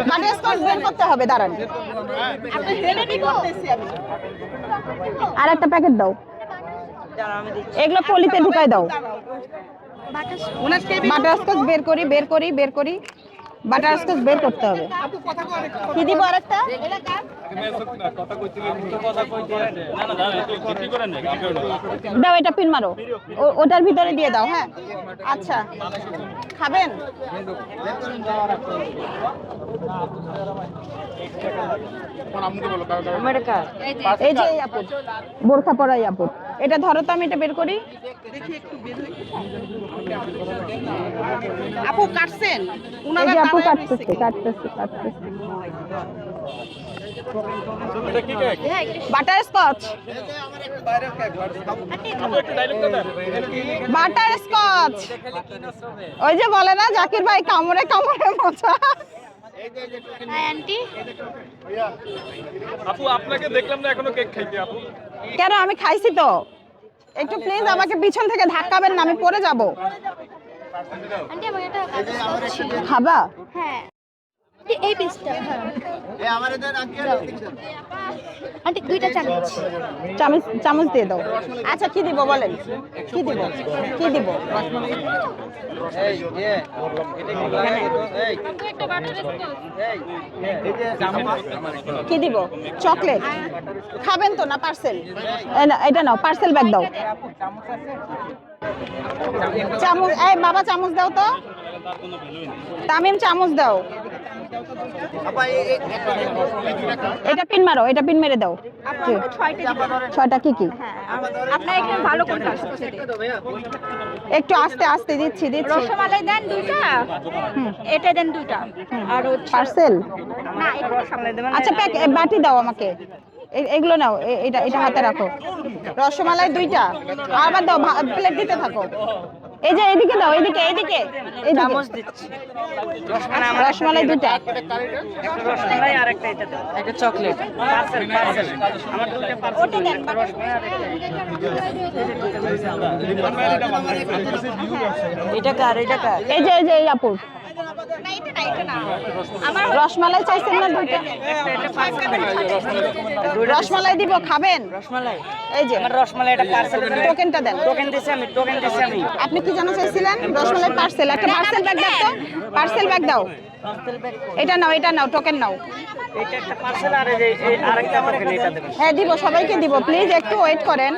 Butterscotch বের করতে হবে, দাঁড়ান। আর একটা প্যাকেট দাও, এগুলো পলিতে ঢুকাই দাও। বাটারস্কচ বের করি, বের করি, বের করি। বাটারস্কচ বের করতে হবে। কি দিব আরেকটা? দাও, এটা পিন মারো, ওটার ভিতরে দিয়ে দাও। হ্যাঁ, আচ্ছা খাবেন? এই যে আপু, বোরখা পরাই আপু, এটা ধরো তো, আমি এটা বের করি। আপু কাটছেন? এই যে আপু কাটতেছে, কাটতেছে, কাটতেছে। Butterscotch, butterscotch. ওই যে বলে না জাকির ভাই, কামড়ে কামড়ে মজা। আপু আপনাকে দেখলাম না এখনো কেক খাইতে। আপু কেন? আমি খাইছি তো। একটু প্লিজ আমাকে পিছন থেকে ধাক্কাবেন না, আমি পড়ে যাব। খাবা? হ্যাঁ, এই পিসটা। আন্টি দুইটা চামচ। চামচ, চামচ দিয়ে দাও। আচ্ছা কি দিব বলেন, কি দিব, কি দিব? কি দিব? চকলেট খাবেন তো না পার্সেল? এটা নাও, পার্সেল ব্যাগ দাও। চামচ, এই বাবা চামচ দাও তো। তামিম চামচ দাও। এটা পিন মারো, এটা পিন মেরে দাও। ছয়টা কি কি? আপনার এখানে ভালো কোনটা? একটু আস্তে আস্তে দিচ্ছি, দিচ্ছি। রসমালাই দেন দুইটা, এটা দেন দুইটা। আর পার্সেল না, এটা রসমালাই দেবেন। আচ্ছা বাটি দাও আমাকে। এগুলো নাও, এটা এটা হাতে রাখো। রসমালাই দুইটা, আবার দাও, প্লেট দিতে থাকো। এই যে এদিকে দাও, এদিকে, এদিকে, চামচ দিচ্ছি। রসমালাই দুইটা, রসমালাই আর একটা এটা দাও, একটা চকলেট পার্সেল, পার্সেল আমার দুটো পার্সেল। ওটা দেন। এটা কার, এটা কার? এই যে, এই যে এই আপুর। না, এটা না, এটা না। আমার রসমালাই চাইছেন না দুইটা? এটা পার্সেল রসমালাই দিব, খাবেন? রসমালাই, এই যে আমার রসমালাই এটা পার্সেল। টোকেনটা দেন। টোকেন দিছি আমি, টোকেন দিছি আমি। আপনি কি জানো চাইছিলেন? রসমালাই পার্সেল, একটা পার্সেল ব্যাগ দাও তো, পার্সেল ব্যাগ দাও। পার্সেল ব্যাগ এটা নাও, এটা নাও, টোকেন নাও। এটা একটা পার্সেল, আর এই আরেকটা টোকেন এটা দেবেন। হ্যাঁ দিব, সবাইকে দিব, প্লিজ একটু ওয়েট করেন।